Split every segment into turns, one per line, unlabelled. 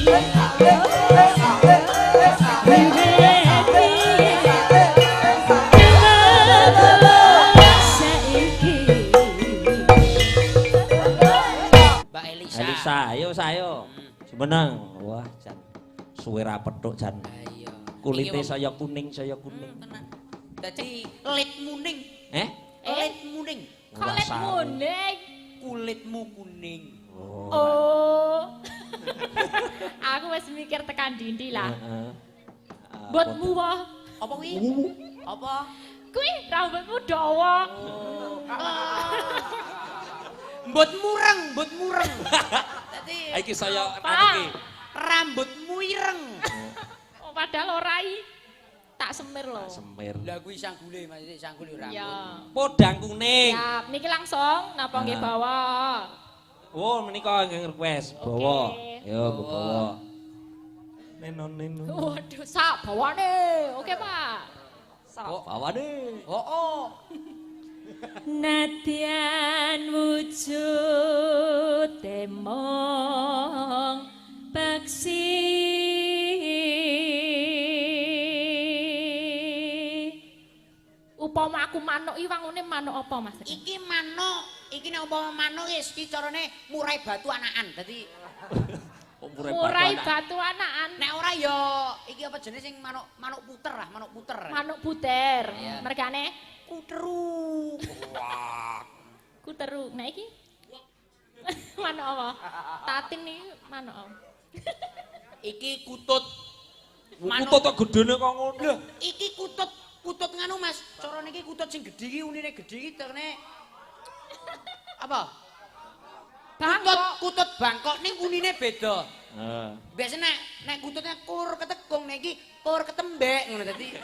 Elisa, ayo sayo. Menang. Wah, jan suwe ra petuk jan. Kulite saya kuning, saya kuning.
Dadi lit muning. Lit muning.
Kulit muning.
Kulitmu kuning.
Oh. Aku wis mikir tekan dindi lah. Mbotmu wae.
Apa kuwi? Apa?
Kuwi rambutmu dawa.
Mbut mureng. Dadi
iki saya iki
rambutmu ireng.
Oh, padahal ora tak semir lho.
Semir.
Lah kuwi sanggule Mas, sanggule rambut.
Ya.
Podang kuning.
Siap, niki langsung napa nggih bawa.
Oh, menika nggih request bawa. Yo, bawa. Neno.
Waduh, sak bawane. Oke, Pak. Sak
bawane.
Oh.
Nadyan wujud temong peksi upama aku manuk iki wangune manuk apa Mas?
Iki manuk, iki nek umpama manuk wis iki carane murai batu anakan. Dadi
murai batu anakan.
Nek ora ya iki apa jenis sing manuk puter lah, manuk puter.
Manuk puter. Mergane
kuteru. Wah.
Kuteru. Nah iki manuk apa? Tatin iki manuk apa?
Iki kutut.
Kutut kok gedene kok ngono.
Lho, iki kutut nganu Mas. Carane iki kutut sing gedhe iki unine gedhe iki terne apa? Kutut Bangkok ning unine beda. Biasanya nek kututnya kur ketekung nek iki kur ketembek ngono dadi.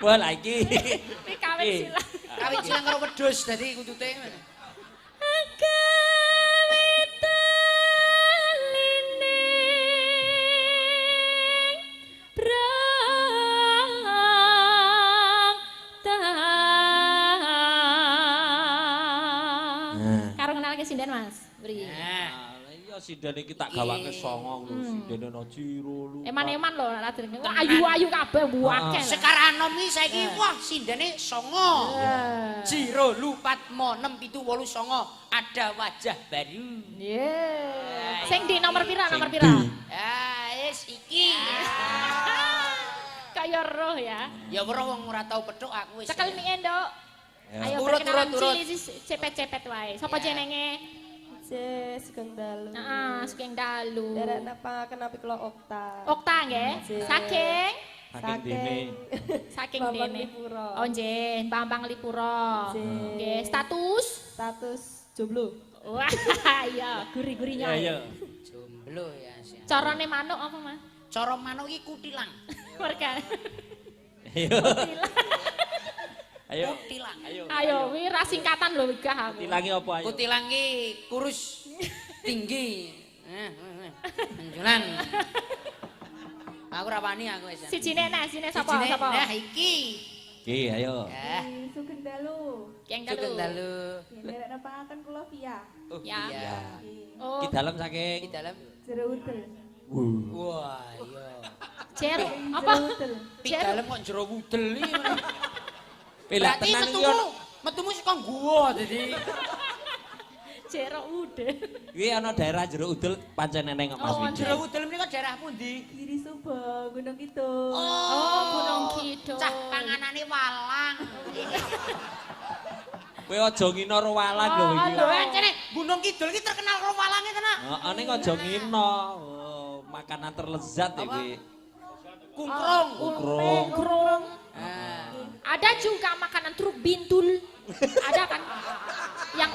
Wah, lah iki.
Iki kawin silang.
Kawin silang karo wedhus dadi kutute.
Karo kenalke sinden Mas. Beri.
Iya sinden iki tak gawake songo lho, sinden ana jiro lu.
Eman-eman lho raden. Ayu-ayu kabeh buake.
Sekarang anom iki saiki wah sindene songo. Jiro lupat mo 6789 ada wajah baru.
Sing di nomor pira?
Wis iki.
Kaya roh ya.
Ya roh wong ora tau petuk aku wis.
Cekel mie, Nduk. Ayo
turut.
cili cepet-cepet wae. Sapa jenenge?
Sugeng Dalu.
Heeh, Sugeng Dalu.
Derek napa kenapi kula Okta.
Okta nggih. Saking
Saking
dene.
Lipuro.
Oh nggih, Bambang Lipuro. Nggih, status
jomblo.
Wah, iya, guri-gurinya.
Iya.
Jomblo ya.
Carane manuk apa, Mas?
Cara manuk iki kutilang.
Mereka.
Ayo.
Kutilang.
Ayo, wi ra singkatan lho wigah aku.
Kutilangi apa ayo?
Kutilang iki kurus tinggi. Menjulan. Aku ora wani aku wis.
Sijine sapa?
Nah iki.
Iki ayo.
Sugeng Dalu.
Sugeng Dalu.
Derek napa akan kula via.
Ya.
Oh. Ki dalem saking.
Ki dalem.
Jero udel.
Wah, iya.
Jero apa?
Ki dalem kok jero udel iki.
Lah tenan iki ono
metumu saka guwa dadi.
Jero udel.
Kuwi ana daerah jero udel pancen eneng kok Mas Widi.
Jero udel menika daerah pundi?
Giri Suba, Gunung Kidul.
Oh, Gunung Kidul.
Cah panganane walang.
Kowe aja ngina ro walang lho iki.
Lho ancene Gunung Kidul iki terkenal karo walange tenan.
Heeh ning aja ngina. Makanan terlezat iki.
Kungkrung.
Ada juga makanan truk bintul. Ada kan? Yang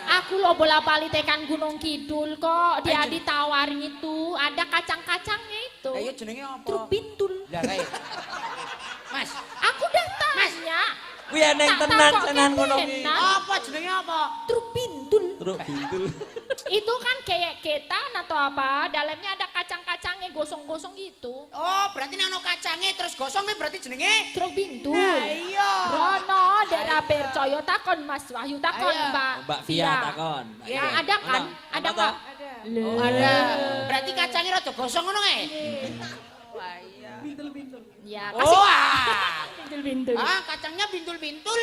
aku lo bola-balik tekan Gunung Kidul kok dia ditawarin itu ada kacang-kacangnya itu.
Ayo jenenge apa?
Truk bintul.
Lah kae. Mas,
aku udah tanya.
Kuwi eneng tenan ngono iki.
Apa jenenge apa?
Truk bintul.
Truk bintul.
Itu kan kayak ketan atau apa, dalamnya ada kacang-kacangnya gosong-gosong gitu.
Oh, berarti nek ono kacange terus gosongnya berarti jenenge
truk bintul.
Nah, iya.
Rono daerah percaya takon Mas Wahyu takon Mbak
Via takon.
Ya ada kan? Ada Mbak?
Oh, ada. Berarti kacangnya rada gosong ngono kae. Wah, iya.
Bintul-bintul.
Ya,
Oh,
kasih bintul-bintul.
ah, kacangnya bintul-bintul.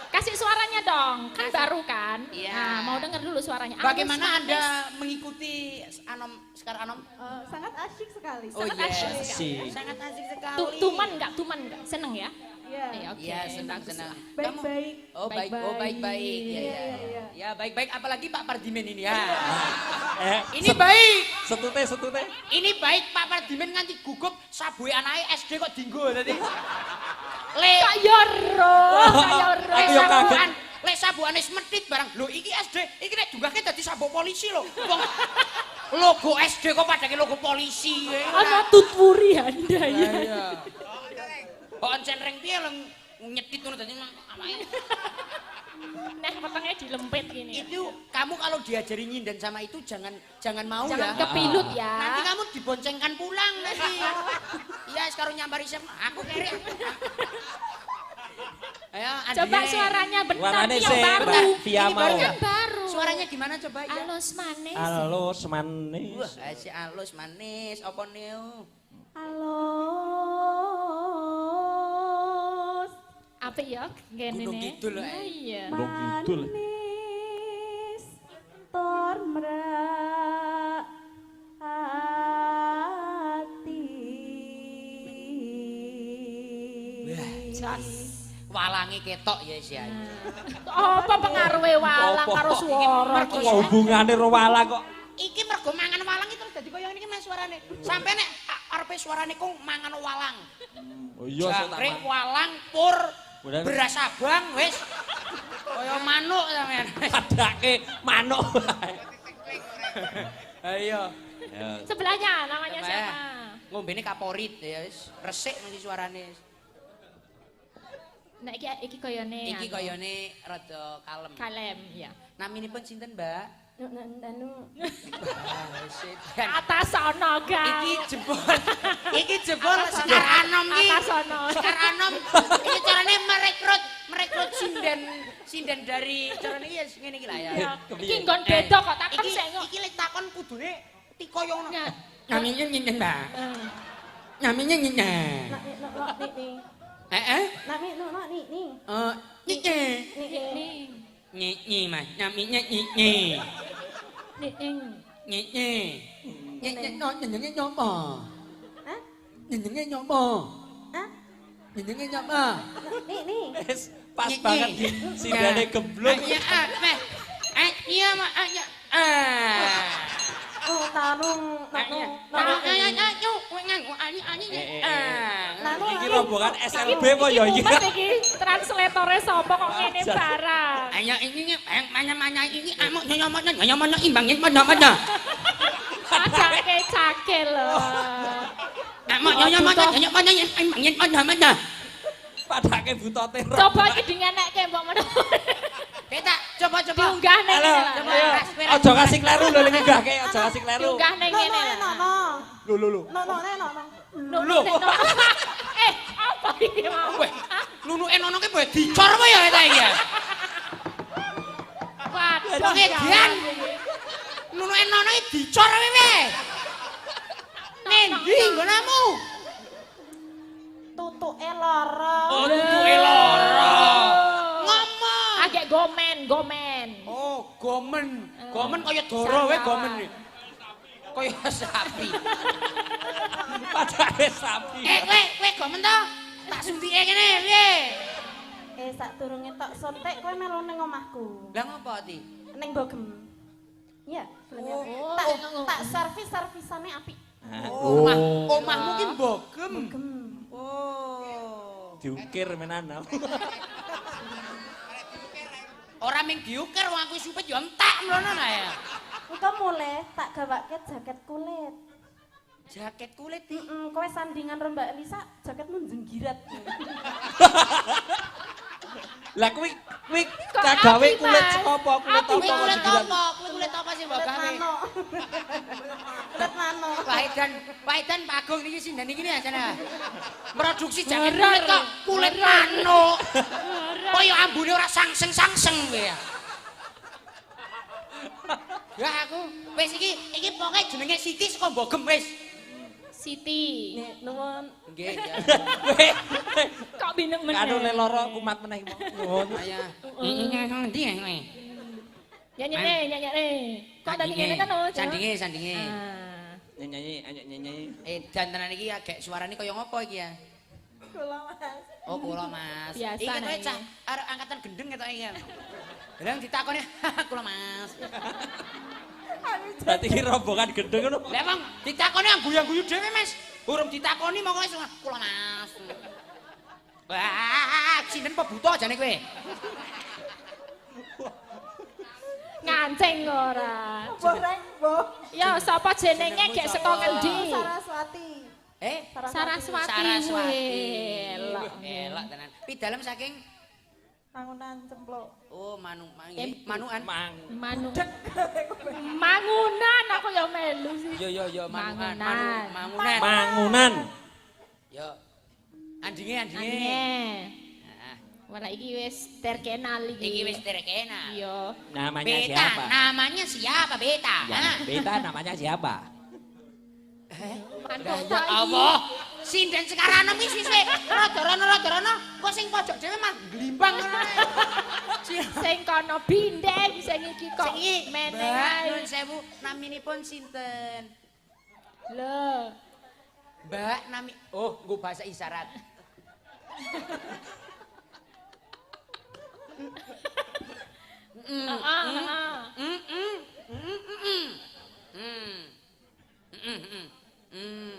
Kasih suaranya dong, kan baru kan?
Iya.
Nah, mau denger dulu suaranya.
Bagaimana
Halus,
Anda
manis.
mengikuti Anom Sekar Anom?
Sangat asyik sekali.
Oh,
Sangat asyik
iya.
sekali.
Sangat asik sekali.
Tuman enggak? Seneng ya?
Iya.
Oke.
Iya, senang-senang.
Baik-baik.
Oh, baik. Oh, baik-baik. Ya, ya.
Iya.
Ya, baik-baik apalagi Pak Pardimen ini ya. Ini
Set-
baik.
Setute.
Ini baik Pak Pardimen nganti gugup sabuhe anake SD kok dinggo tadi. Le
Kak Yoro.
Le
Aku yo kaget.
sabuhan, le sabuhane smethit barang. Lho iki SD, iki nek dunggahke dadi sabuk polisi lho. Wong logo SD kok padake logo polisi.
Ana tutwuri Anda ya.
Iya. Kok encen ring piye lho nyedit ngono dadi amake.
Nah, petengnya dilempit gini.
Itu kamu kalau diajari nyinden sama itu jangan mau
Jangan
ya.
kepilut ya.
Nanti kamu diboncengkan pulang nanti. Iya, sekarang nyambari siapa? Aku kere. Ayo,
Coba
Adine.
suaranya bentar
Suaranya
yang
sih,
baru.
Mbak Via
Ini
mau.
Kan baru.
Suaranya gimana coba ya?
Halus manis.
Halus manis.
Wah, si alus manis apa neo?
Halus.
Apa ya? Gini
Gunung
nih.
Kidul,
Oh, iya.
Gunung Kidul.
Manis. Tor merak hati.
Jas.
Walangi ketok ya si aja.
Apa pengaruhe walang
Apa?
karo swara?
Mergo
Kok hubungane ro walang kok.
Iki mergo mangan walang itu dadi koyo ngene iki mas suarane. Sampai nek arepe suarane kong mangan walang.
Oh iya sok tak
Jangkrik,
man-
walang, pur,
Bener.
beras abang wis. Kaya manuk sampean.
Padake manuk.
Ayo.
Ya.
Sebelahnya namanya
Apa ya?
siapa?
Ngombene kaporit ya wis, resik nanti suarane.
Nah, iki koyone.
Iki koyone rada kalem.
kalem, ya.
Naminipun sinten, Mbak?
Anu.
Atas sono, Gang.
Iki jebol Sekar Anom iki.
Atas sono.
Sekar Anom iki carane merekrut sinden dari carane iki ngene iki lah ya.
Ya,
Kepiye?
iki nggon beda kok takon
Iki
sik kok.
iki lek takon kudune tikoyo ngono.
Ya.
Naminya nyinten, Mbak.
Eh.
Naminya nyinten.
Nih.
Nyinten.
Ning.
Nyi Mas, naminya nyi.
Ning.
Nyi. Nyenenge nyopo?
Hah?
Nyenenge nyopo?
Hah?
Nyenenge nyopo?
Nih.
Wis pas
Nyik,
banget
nyik.
di sindane gemblung.
Iya, iya, Mak.
Oh, tarung.
Iki rombongan SLB apa ya iki?
Mumet iki translatore sapa kok ngene barang.
Ayo ini mana ini amuk nyonya imbangin mana.
Ajake cake lho.
Amuk nyonya mana imbangin mana.
Padake butote.
Coba iki dingenekke mbok menawa.
Kita coba.
Diunggah ning
Halo.
ngene
Coba.
lah.
Aja kasih kleru lho ning nggahke, aja kasih kleru.
Diunggah ning ngene lah.
Lho.
Lho. Apa iki mau?
Weh, nunuke nono ki boleh dicor apa ya kita iki ya?
Waduh.
Wong edian. Nunuke nono ki dicor apa we? Nendi nggonamu?
Tutuke lara.
Oh, tutuke lara. Ngomong.
Agek gomen.
Oh, gomen. Gomen kaya doro we gomen iki. Kaya sapi.
Padake sapi.
Kowe gomen to? Tak suntike kene piye?
Sadurunge tok suntik kowe melu ning omahku.
Lah ngopo ti?
Ning Bogem. Iya,
Oh.
tak servisane apik.
Omahmu ki Bogem.
Bogem.
Oh.
Diukir menanem.
Ora ming diukir wong aku supit yo entek mlono nah ya.
Engko mulai tak gawake jaket kulit.
Jaket kulit iki.
Kowe sandingan karo Mbak Elisa, jaketmu jenggirat.
Lah kuwi kagawe kulit apa? Kulit
Kuwi
apa?
kulit
Jigiran?
apa? Kuwi kulit apa sih mbok gawe?
Kulit nano.
Wahidan Pak Agung niki sinden iki ya jane. Produksi jaket kulit kok kulit manuk. Kaya ambune ora sangseng-sangseng kowe ya. Ya aku wis iki pokoke jenenge Siti saka Mbogem wis.
Siti.
Nuwun.
Nggih, ya.
Kok bineng meneh.
Kanu le lara kumat meneh iki. Nuwun.
Aya. Iki ndi kowe?
Nyanyi. Kok tadi ngene kan oh.
Sandinge.
Nyanyi, ayo nyanyi.
Jantenan iki agek suarane kaya ngopo iki ya?
Kula Mas.
Oh, kula Mas.
Biasa,
Iki kowe
nah,
cah arek angkatan gendeng ketok iki. Lah ditakoni kula Mas.
Berarti ki rombongan gendeng ngono.
Lah wong ditakoni angguyu-angguyu dhewe Mas. Urung ditakoni mongko wis kula Mas. Wah, sinten apa buta jane kowe?
Ngancing ora.
Boreng, Mbok.
Ya sapa jenenge gek saka ngendi?
Saraswati.
Saraswati.
Elok tenan. Pidalem saking
Mangunan cempluk.
oh manuan.
Mangunan aku ya melu sih.
Yo
Mangunan.
Mangunan.
Yo. Andinge. Heeh.
Wala iki wis terkenal iki.
Iki wis terkenal.
Iya.
Namanya
Beta,
siapa?
namanya siapa Beta?
Ya,
Hah?
Beta namanya siapa?
Ya Allah. Sinden sekarang wis rada-rada kok sing pojok dhewe mah glimbang ngono.
Sing kono bindeng sing iki kok
Sing
meneng
Mbak,
ae.
nuwun sewu, naminipun sinten?
Lho.
Mbak nami oh, nggo bahasa isyarat.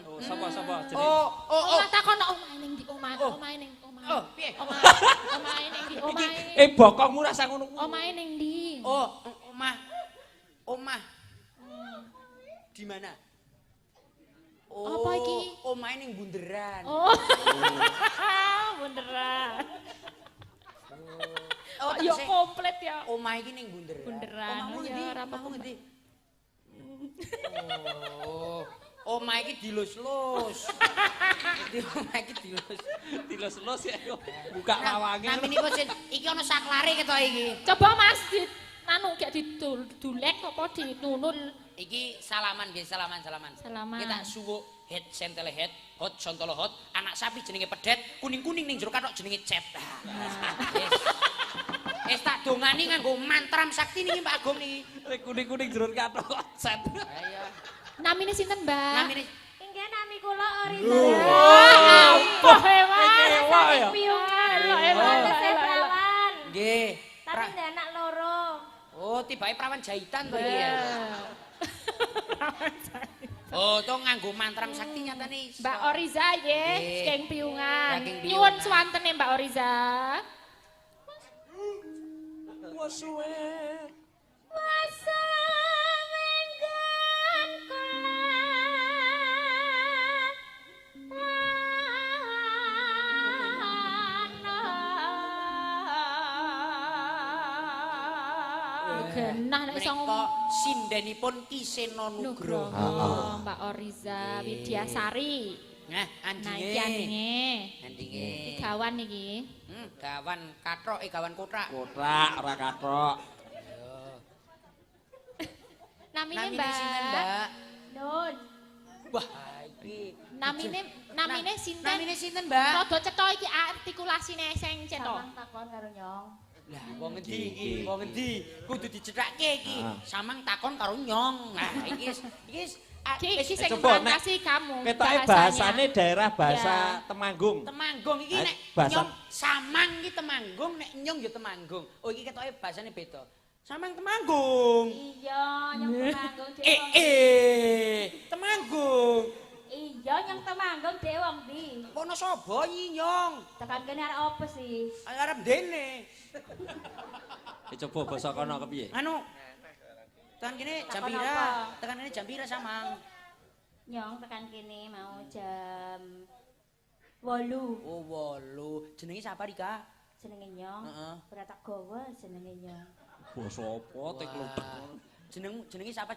Oh, sapa jenenge?
Oh.
Takon omahe ning ndi omahe ning omahe.
Oh, piye?
Omahe ning ndi omahe.
Bokongmu rasa ngono kuwi.
Omahe ning ndi?
Oh, omah. Di mana? Oh,
Apa iki?
Omahe ning bunderan.
Oh. Beneran.
Oh,
Yo
tegese
komplit ya.
omah iki ning bunderan.
Bunderan.
Omahmu
Ya,
ngendi?
ora
Omahmu
apa-apa.
ngendi? Oh, omah iki dilus-lus. Omah iki dilus.
Dilus-lus ya. Buka lawange.
Naminipun iki ana saklare ketok iki.
Coba Mas anu gak didulek apa dinunul.
Iki salaman nggih, salaman.
Salaman.
Kita suwuk head sentele head, hot sontolo hot, anak sapi jenenge pedet, kuning-kuning ning jero kathok jenenge cet. Wis tak dongani nganggo mantram sakti niki Pak Agung niki.
Kuning-kuning jero kathok set.
Ayo.
Namine sinten, Mbak?
Namine
Inggih nami kula Orina.
Apa hewan?
Kewa ya.
Piungan.
Tesih prawan.
nggih.
Tapi ndek anak loro.
Oh, tibake prawan jahitan to iki ya. Oh, to nganggo mantram sakti nyatane.
Mbak Oriza nggih,
Nggih.
saking Piungan.
Saking Piungan.
Nyuwun swantene Mbak Oriza.
Wasuwe.
Masa menggan genah nek iso
Menika sindenipun Kisena Nugroho.
Nugroho, Mbak Oriza Widyasari.
Nah,
Nah, iki andinge.
Andinge.
Gawan iki.
Gawan kathok gawan kothak.
Kotak ora kathok.
Namine
Namine sinten, Mbak?
Nun.
Wah, iki.
Namine sinten?
Namine sinten, Mbak?
Rada cetha iki artikulasine sing cetha.
Samang takon karo nyong.
Lah, wong endi iki? Wong endi? Kudu dicethake iki.
Ah.
Samang takon karo nyong. Nah, iki
Iki sing
Coba, Nek.
fantasi kamu.
Ketoke bahasane daerah bahasa Temanggung.
Temanggung iki nek
Bahasa-
nyong Samang iki Temanggung, nek nyong ya Temanggung. Oh, iki ketoke bahasane beda. Samang Temanggung.
Iya, nyong Temanggung dhewe.
Temanggung.
Iya, nyong Temanggung dhewe wong ndi?
Wonosobo iki nyong.
Tekan kene arep apa sih?
Arep dene.
Coba basa kono kepiye?
Anu. Tekan kene jam
Takon
pira?
apa?
Tekan kene jam pira Samang?
Nyong tekan kene mau jam 8.
Oh, 8. Jenenge sapa Rika?
Jenenge nyong.
Heeh.
Ora tak gawa jenenge nyong.
Basa apa tek lutek.
Jenenge siapa?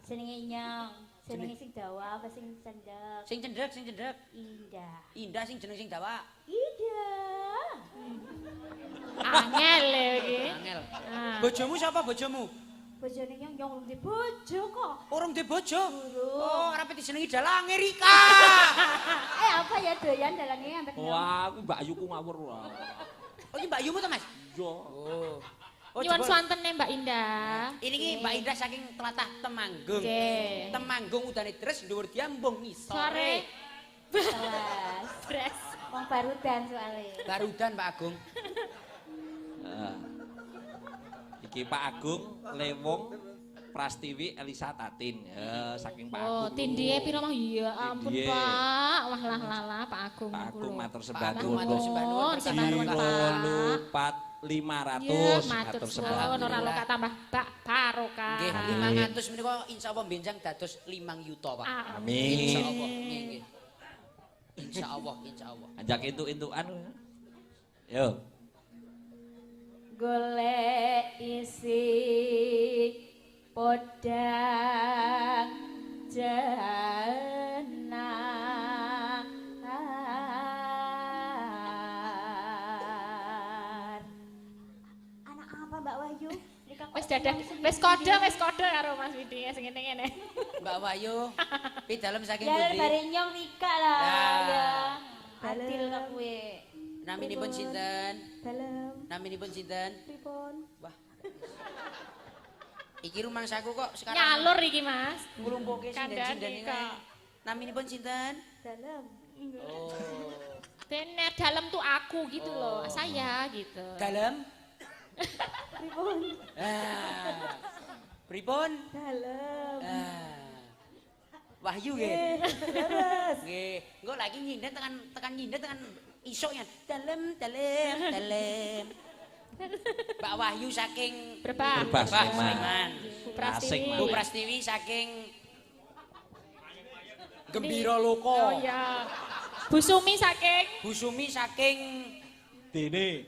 Jenenge nyong. Jenenge sing dawa apa sing cendek?
Sing cendhek.
Indah.
Indah sing jeneng sing dawa.
Indah.
Angel lho iki.
Angel.
Ah.
Bojomu siapa bojomu?
Bojone nyong urung di bojo kok.
Urung di bojo?
Urung.
Oh, arepe disenengi dalang Amerika.
Apa ya doyan dalange ambek nyong?
Wah, aku Mbak Yuku ngawur.
Oh, ini Mbak Yumu to, Mas?
Iya.
Oh.
Nyuwun swanten Mbak Indah.
Ini ki Mbak Indah saking telatah Temanggung.
Oke.
Temanggung udane deres dhuwur diambung
Sore.
Kelas.
Stres.
Wong barudan soalnya.
Barudan Pak Agung.
Iki Pak Agung, Lewung, Prastiwi, Elisa Tatin. Saking Pak
Oh,
Agung.
tindie piro mah iya ampun
Tindie.
Pak. Wah lah Pak Agung.
Pak Agung matur sembah
Pak Agung matur
nuwun.
sembah nuwun.
Sembah nuwun Pak.
500
Ya, matur
matur sembah
suwun
nuwun.
ora loka tambah Pak barokah.
Nggih, 500 menika insyaallah benjang dados 5 yuta, Pak.
Amin.
Insyaallah. Nggih, nggih. Insyaallah, insyaallah.
Ajak entuk-entukan. Yo.
Golek isi podang jenar. Anak apa Mbak Wahyu?
Wis kode karo Mas Widi sing ngene-ngene.
Mbak Wayu, pi dalem saking
Ya
pundi?
bare nyong Rika lah.
Ya.
Ya. Adil ka kuwe.
Naminipun sinten?
Dalem.
Naminipun sinten?
Pripun?
Wah. Iki rumangsaku kok sekarang
Nyalur iki Mas.
nglumpuhke
Kandhane
sinten-sinten iki.
kok.
Naminipun sinten?
Dalem.
Oh.
Tener dalam tuh aku gitu loh, saya gitu.
Dalem?
Pripun?
Ah. Pripun?
Dalem.
Ah. Wahyu nggih.
Terus.
Nggih, engko lagi nyindet tekan nyindet tekan isuk ya. Dalem. Mbak Wahyu saking
Berbah.
Berbah
Sleman.
Sleman.
Bu Prastiwi.
Asik,
Bu Prastiwi saking Gembira
Oh
Loko.
iya. Bu Sumi saking
Bu Sumi saking
Dene.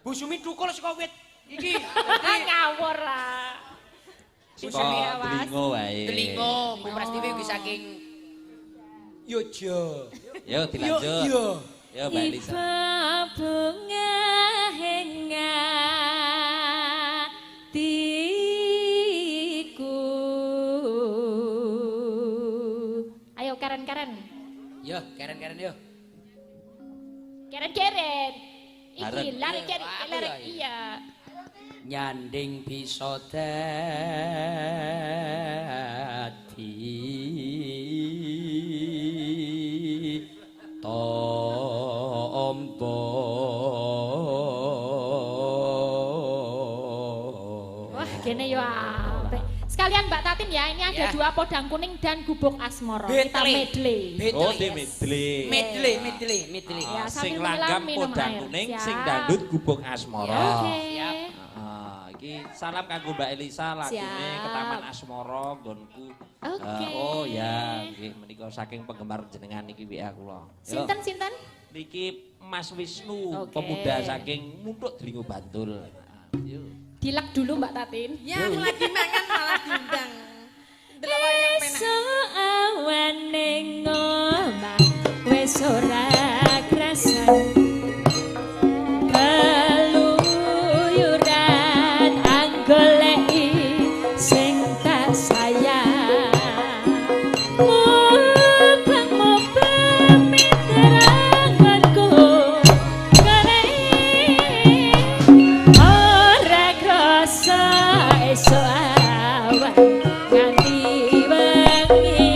Bu Sumi tukul saka wit iki.
ngawur lah.
Saka
Sumi awas.
Delingo wae.
Delingo, Bu Prastiwi iki saking Yojo.
Yo dilanjut.
Yo.
Yo Mbak Elisa.
Iba bunga hatiku. Ayo keren-keren.
Yo, keren-keren yo.
Keren-keren. Iki
Keren.
lari
Iya,
keren,
aku
lari
ya,
iya.
Nyanding bisa dadi tombo.
Wah, gini yo apik. Sekalian Mbak Tatin ya, ini ada
Ya.
2 podang kuning dan gubuk asmoro. Kita medley.
Oh, di medley.
Medley.
Ya,
Sing
sambil
langgam
menyelam, minum
podang
air.
kuning,
Siap.
sing dandut gubuk asmara.
Oke.
Siap.
Iki salam kanggo Mbak Elisa lagune
Siap.
ke Taman Asmara nggonku.
Oke.
Oh ya, nggih menika saking penggemar jenengan iki WA kula. Yo,
Sinten?
niki Mas Wisnu,
Oke.
pemuda saking Muntuk Delingo Bantul. Yo.
Dilek dulu Mbak Tatin.
Ya, aku lagi makan malah diundang. Delok wayang penak.
Awan ning omah wis ora krasan. Keluyuran anggoleki sing tak sayang. Mubeng miteranganku kene ora krasa esuk awan nganti wengi.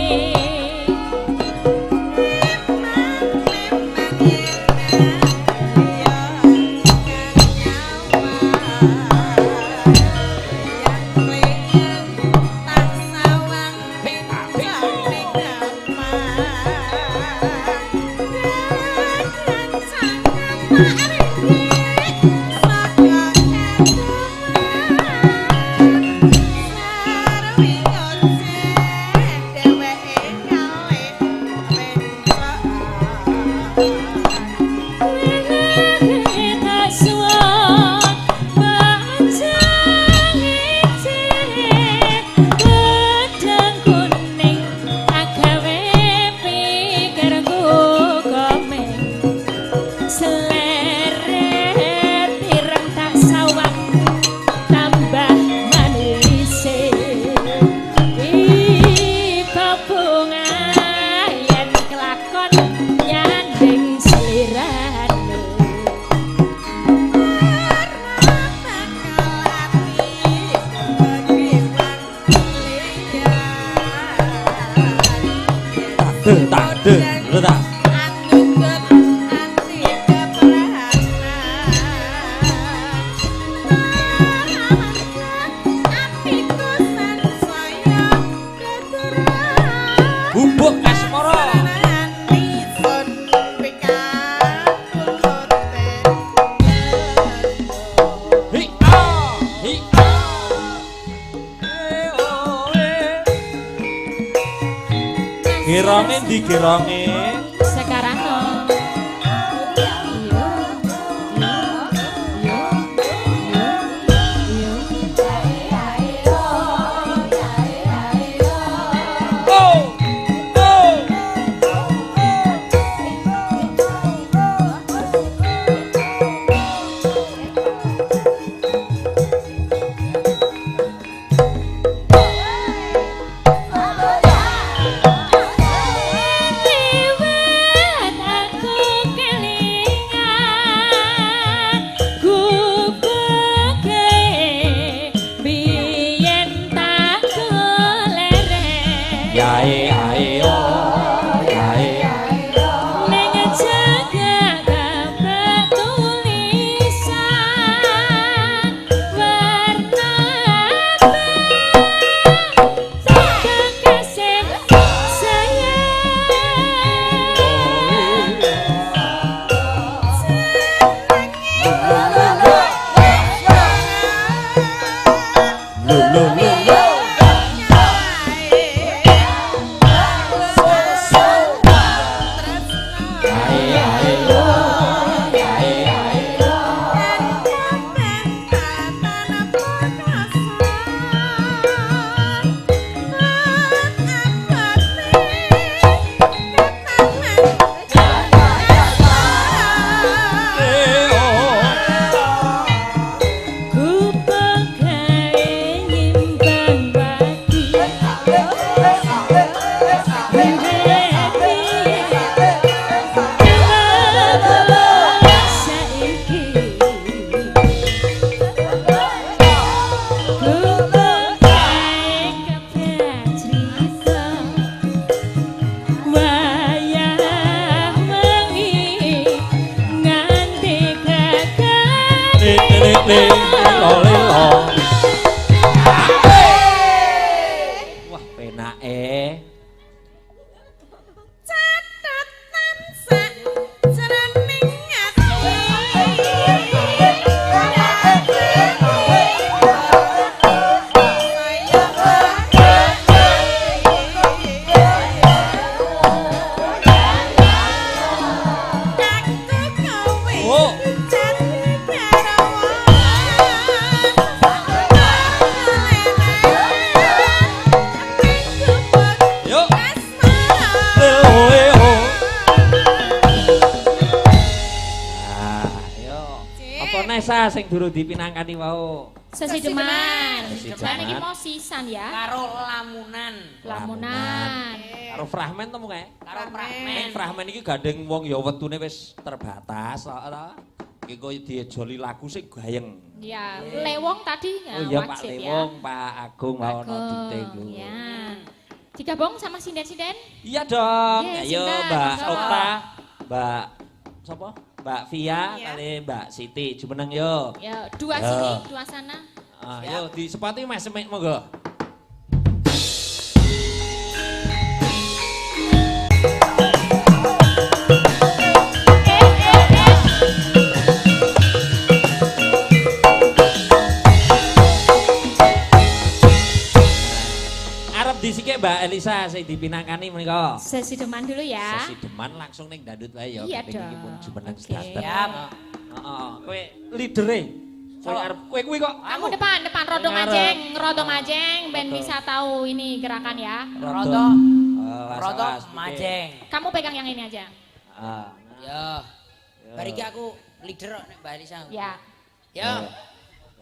Selera
Bubuk asmara. Geronge ndi geronge?
Sekarang no.
Wah, penake.
Catatan sak jroning ati.
Oh. Yuk. Apa Nesa sing durung dipinangkani wau?
Sesi deman.
Sesi
Deman iki
deman.
mau sisan ya.
Karo lamunan.
Lamunan.
Karo Fragmen to mung kae?
Karo
Ning
Pramen.
Fragmen iki gandeng wong ya wetune wis terbatas kok ta. Iki kok diejoli lagu sing gayeng.
Ya, Lewong tadi ya
Oh iya Pak
wajib ya.
Lewong, Pak Agung mau ono
Agung,
diting lho.
ya. Digabung sama sinden-sinden?
Iya dong.
Yes,
Ayo
Sinta,
Mbak
monggo.
Okta, Mbak sapa? Mbak Via
Iya.
kali Mbak Siti jumeneng yo.
Ya, dua
Ya.
sini, dua sana.
Ayo disepati Mas Semek monggo. Arep disike Mbak Elisa sing dipinangkani menika.
Sesi deman dulu ya.
Sesi deman langsung ning dandut wae ya.
Iya
Penting iki
dong.
pun jumeneng
Oke.
sedanten.
Siap.
Heeh. Kowe leadere. Kowe
Siapa?
arep kowe kuwi kok.
Kamu depan, rodo
Ngarep.
majeng, rodo majeng, ben
Rodo.
bisa tahu ini gerakan ya.
Rodo.
Rodo
Rodo majeng.
Kamu pegang yang ini aja.
Ah.
Yo. Bariki aku leader kok nek Mbak Elisa.
Ya.
Yo.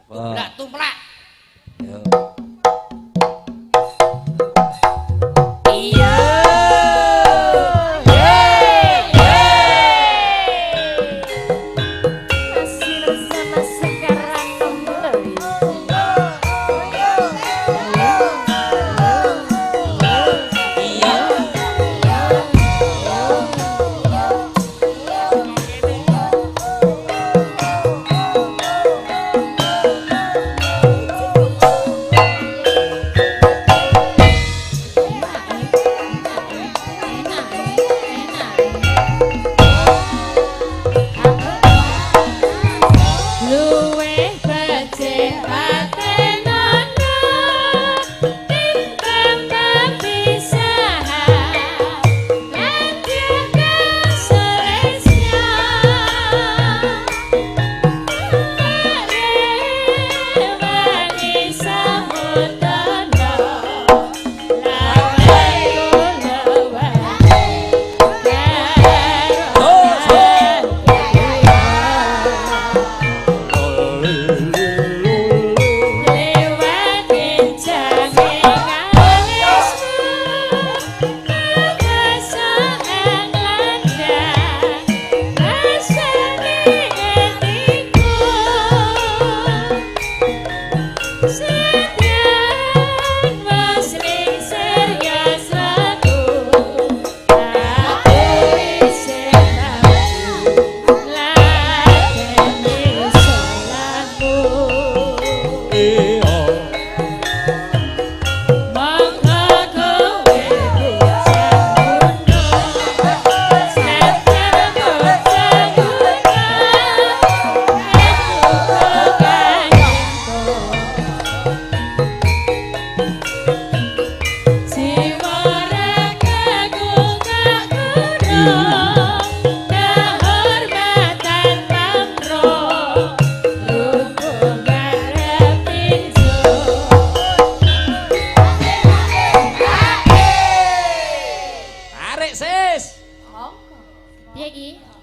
Tumplak, tumplak.
Yo.
Iya.
Masih bersama sekarang kembali.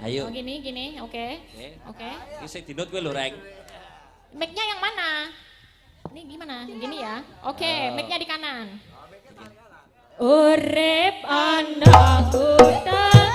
Ayo.
Oh, gini, oke. Oke.
Iki sing dinut kowe lho, Reng.
Mic-nya yang mana? Ini gimana? Gini ya. Oke, mic-nya di kanan. Urip ana hutan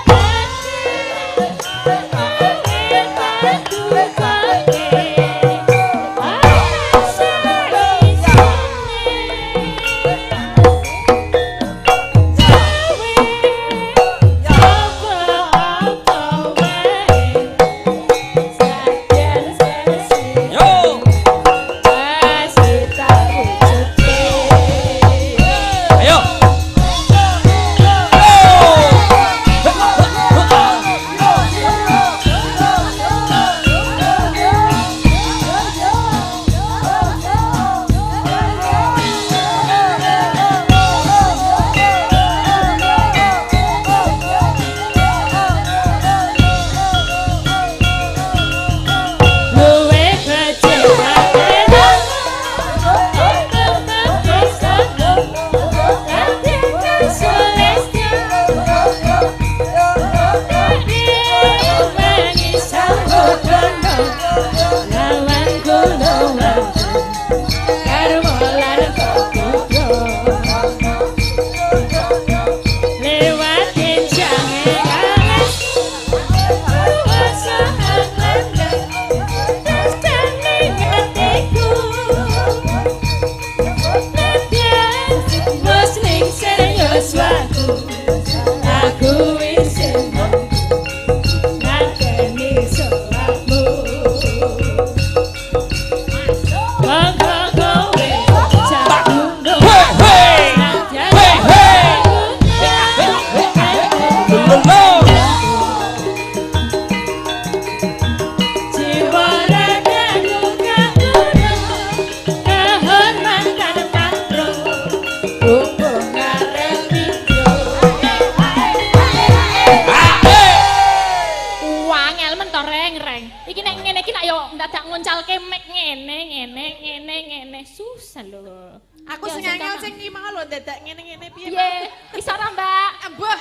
susah lho.
Aku sing angel sing iki mau lho dadak ngene-ngene piye.
Piye? Bisa ora, Mbak?
Mbah.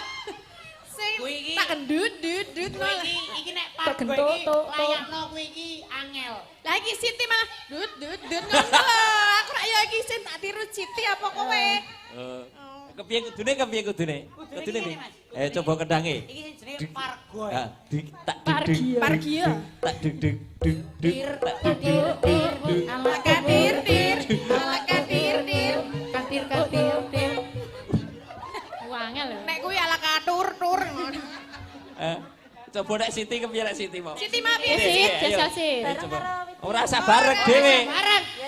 Sing tak gendut dut malah.
Iki nek pargo iki layakno kuwi iki angel.
Lah iki Siti malah dut ngono lho. Aku rak ya iki sing tak tiru Siti apa kowe?
Kepiye kudune? Kudune piye? Coba kendange.
Iki sing jenenge pargo.
Tak
Pargio.
Tak deg
Katir.
Wangel lho.
Nek kuwi ala katur ngono.
Coba nek Siti kepiye nek Siti mau?
Siti mah piye?
Sit, jajal sit.
Ora usah bareng dhewe.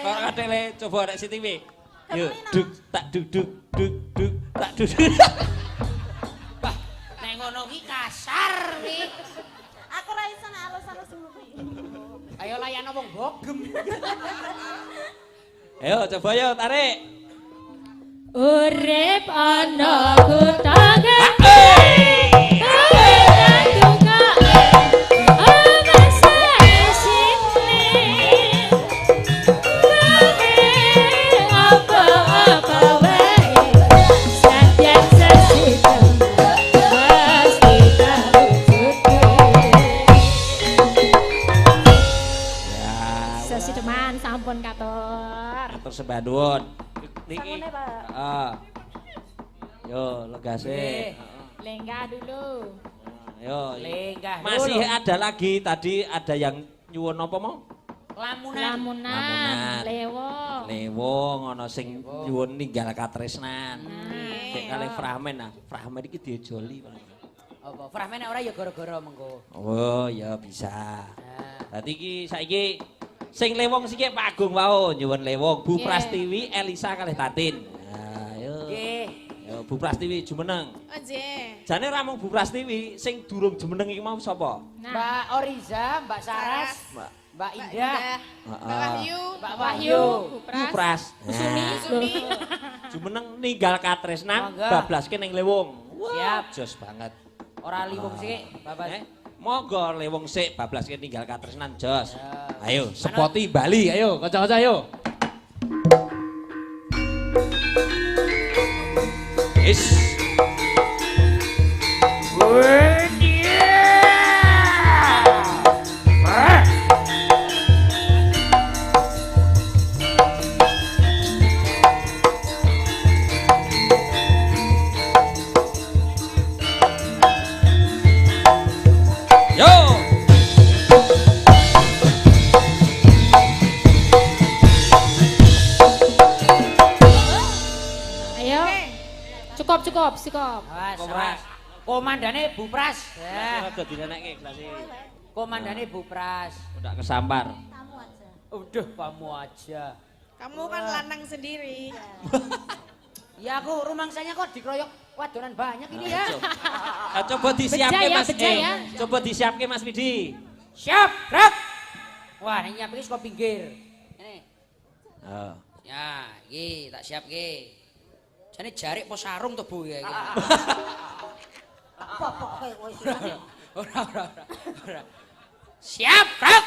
Kok katene coba nek Siti piye? Yo, duk tak duk tak duk.
Bah, nek ngono ki kasar wi.
Aku ra iso nek alus-alus ngono.
Ayo layakno wong bogem.
Ayo coba yo tarik.
Urip ana kutane. Sampun katur.
Katur sembah nuwun. Niki.
Sampune, Pak.
Heeh. Yo, legase.
Lenggah dulu.
Yo,
Lenggah dulu.
masih ada lagi tadi ada yang nyuwun apa mau?
Lamunan.
Lewong ana sing nyuwun ninggal katresnan. Nek kalih Frahmen nah, Frahmen iki diejoli.
Apa? Frahmen ora ya gara-gara mengko.
Oh, ya bisa. Dadi iki saiki sing lewong siki Pak Agung wau nyuwun lewong Bu Prastiwi Elisa kalih Tatin. Nah, yo.
Nggih.
Yo Bu Prastiwi jumeneng.
Oh, nggih.
Jane ra mung Bu Prastiwi sing durung jumeneng iki mau sapa?
Mbak Oriza, Mbak Saras, Mbak Indah,
Mbak Wahyu,
Mbak Wahyu,
Bu Pras.
Sumi.
Jumeneng ninggal katresnan
Mangga.
bablaske ning lewong.
Siap.
Jos banget.
Ora liwong sik, Bapak.
Monggo lewong sik bablas ki tinggal katresnan jos.
Ya.
Ayo, sepoti Bali, ayo kanca-kanca ayo. Wis.
Cukup.
Awas. Komandane Bu Pras. Ya.
Aja dinenekke gelase.
Komandane Bu Pras.
Udah kesampar.
Kamu aja.
Udah kamu aja.
Kamu kan lanang sendiri.
Ya aku rumangsanya kok dikeroyok wadonan banyak ini ya.
Coba disiapke Mas.
Beja ya.
Coba disiapke Mas Widi.
Siap, gerak. Wah, ini nyiapke saka pinggir. Ini.
Oh.
Ya, iki tak siapke. Jane jarik apa sarung to, Bu ya iki.
Apa-apa kowe wis.
Ora. Siap, gerak.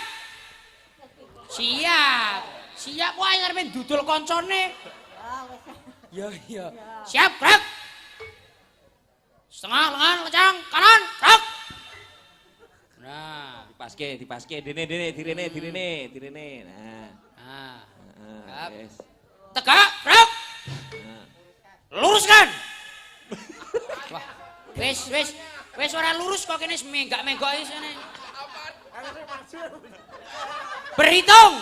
Siap wae ngarepe dudul koncone. Ya. Siap, gerak. Setengah lengan kencang, kanan, gerak. Nah,
Dipaske, direne. Nah.
Siap.
Wis.
Tegak, gerak. Luruskan. Wah, wis ora lurus kok kene menggak-menggok isine. Berhitung.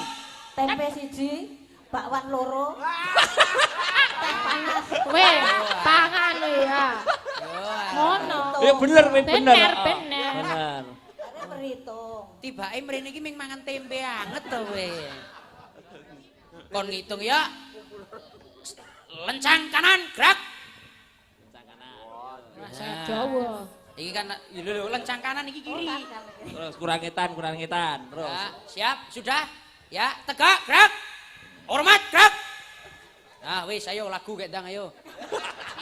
Tempe siji, bakwan loro. Teh panas.
Weh, pangan lo ya. Ngono.
Bener.
Bener.
Bener.
Are berhitung.
Tibake mrene iki ming mangan tempe anget to we. Kon ngitung ya. Lencang kanan, gerak. Lencang kanan.
Bahasa Jawa.
Iki kan lho lencang kanan iki kiri.
Terus kurang ngetan. Terus.
Ya, siap, sudah. Ya, tegak, gerak. Hormat, gerak. Nah, wis ayo lagu kek ndang ayo.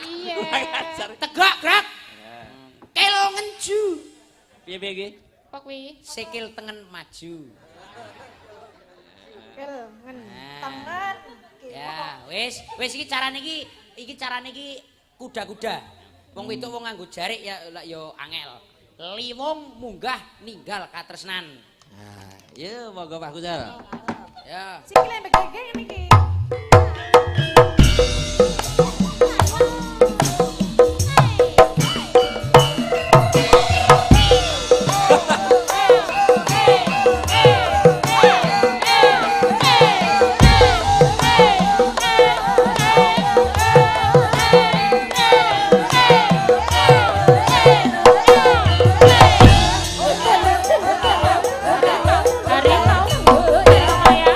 Iya.
Tegak, gerak. Kelo ngenju.
Piye iki?
Apa kuwi?
Sikil tengen maju.
Kelngen.
Nah. Ya, wis iki carane iki kuda-kuda. Wong wedok wong nganggo jarik ya angel. Liwong munggah ninggal katresnan.
Nah, iya monggo Pak Kusal.
Ya.
Sikile begege ngene iki.
Hari mau ya.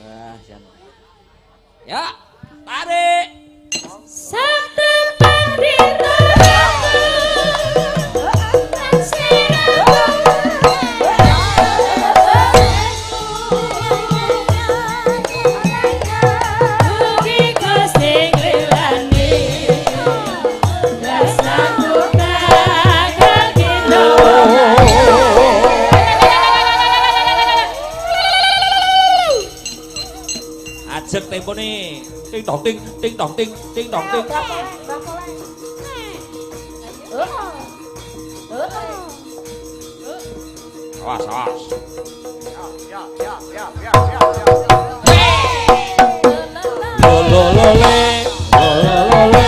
Wah, jan. Ya, tarik.
Sabtu parito Gusti Gusti nglelani
telepon nih. Ting tong ting, ting tong ting, ting tong ting. Awas, awas. Lo lo lo le, lo lo lo le.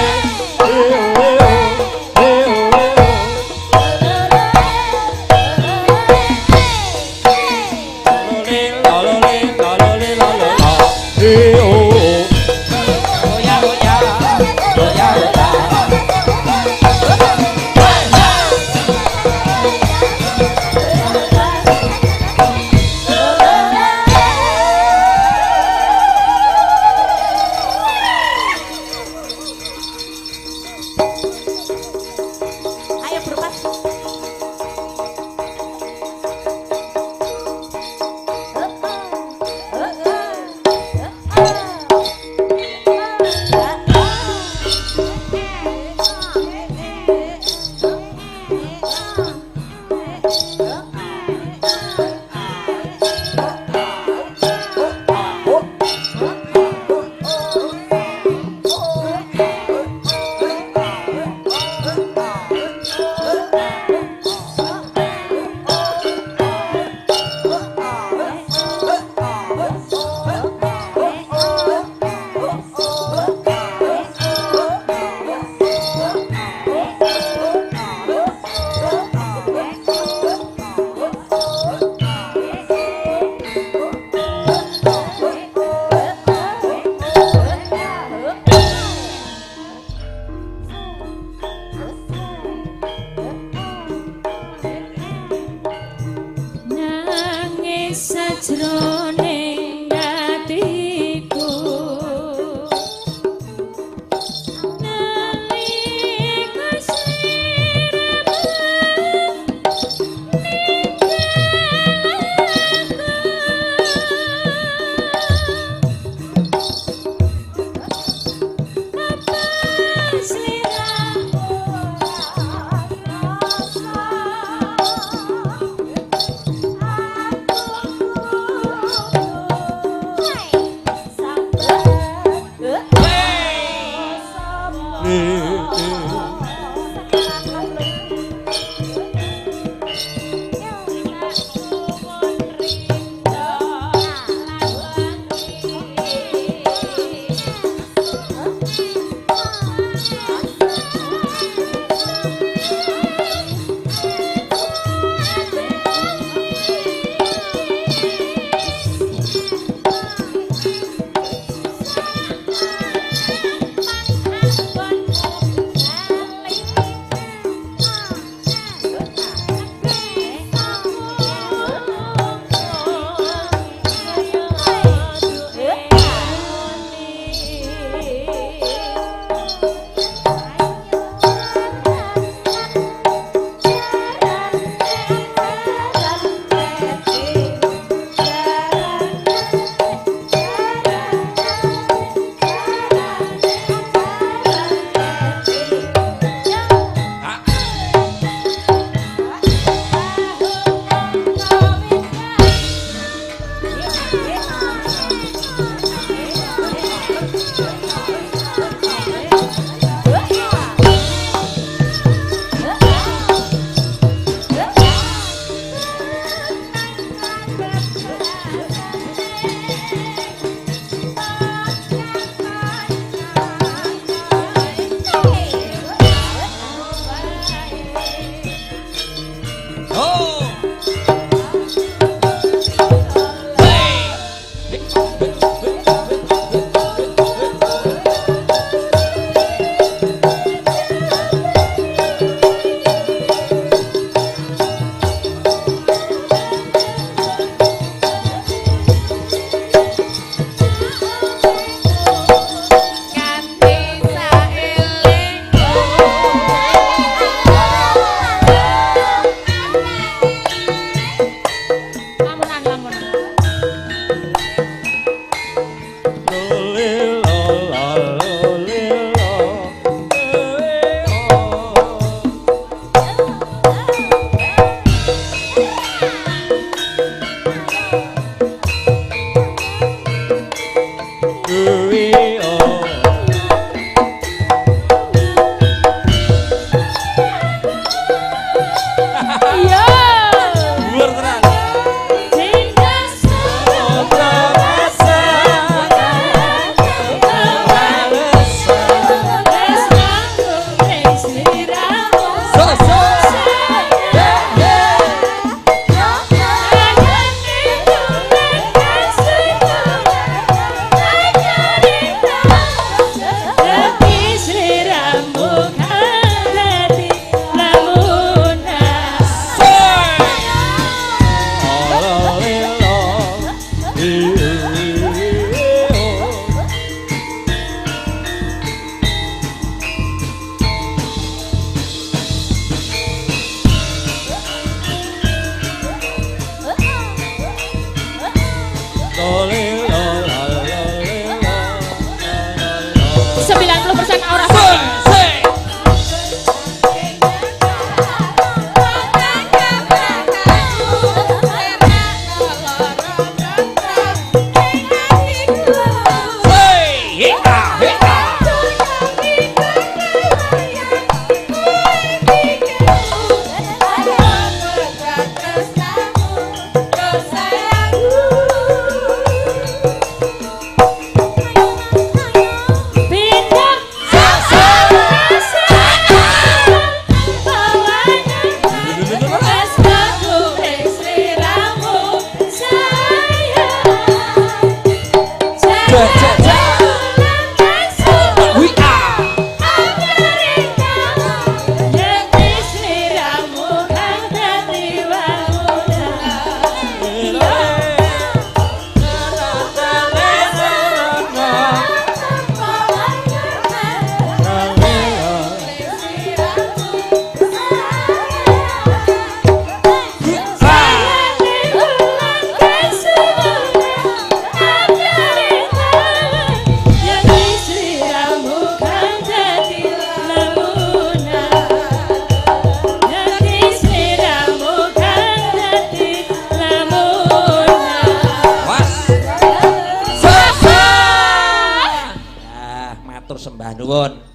90% aura.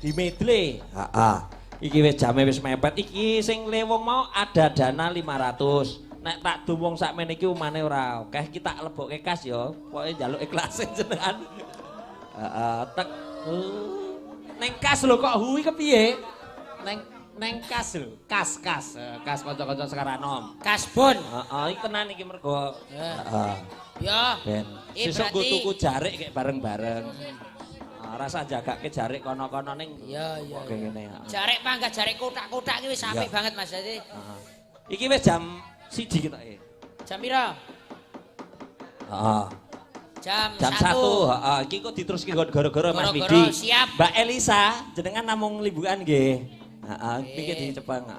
Di medley. Iki wis jame wis mepet. Iki sing lewong mau ada dana 500. Nek tak dumung sakmene iki umane ora akeh, iki tak lebokke kas ya. Pokoke njaluk ikhlase jenengan. Tek. Neng kas lho kok hui kepiye? Neng kas lho, kas kanca-kanca Sekaranom.
Kasbon.
Iki tenan iki mergo.
Ya.
Ben. Sesuk go tuku jarik kayak bareng-bareng. Rasa jagake jarik kono-kono ning
iya
oke ngene ya.
Jarik pangkat jarik kotak-kotak iki wis apik banget Mas Dadi.
Iki wis jam 1 ketoke.
Jam pira? Jam
1. Iki kok diteruske gara-gara Mas Widi.
Siap.
Mbak Elisa jenengan namung liburan nggih. Iki dicepeng.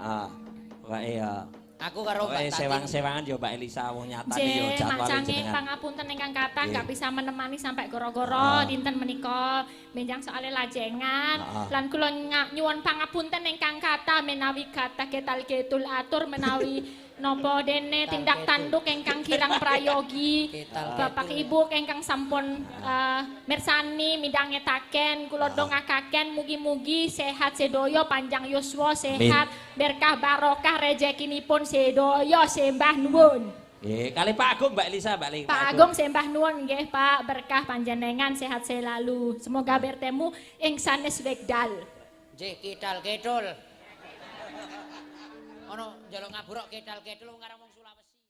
Pokoke ya.
Aku karo Mbak Tati.
Sewang-sewangan yo Mbak Elisa wong nyatane yo jadwal jenengan.
Pangapunten ingkang kathah gak bisa menemani sampai goro-goro dinten menika menjang soal lajengan lan kula nyuwun pangapunten ingkang kathah menawi kathah ketal-ketul atur menawi napa dene tindak tanduk ingkang kirang prayogi Bapak Ibu ingkang sampun mirsani midhangetaken kula dongakaken mugi-mugi sehat sedaya panjang yuswa sehat berkah barokah rezekinipun sedaya sembah nuwun.
Nggih, kali Pak Agung Mbak Elisa,
Pak Agung sembah nuwun nggih Pak, berkah panjenengan sehat selalu. Semoga bertemu ing sanes wekdal.
Nggih, kital-ketul. Ono njaluk ngaburuk ketal-ketul ngarang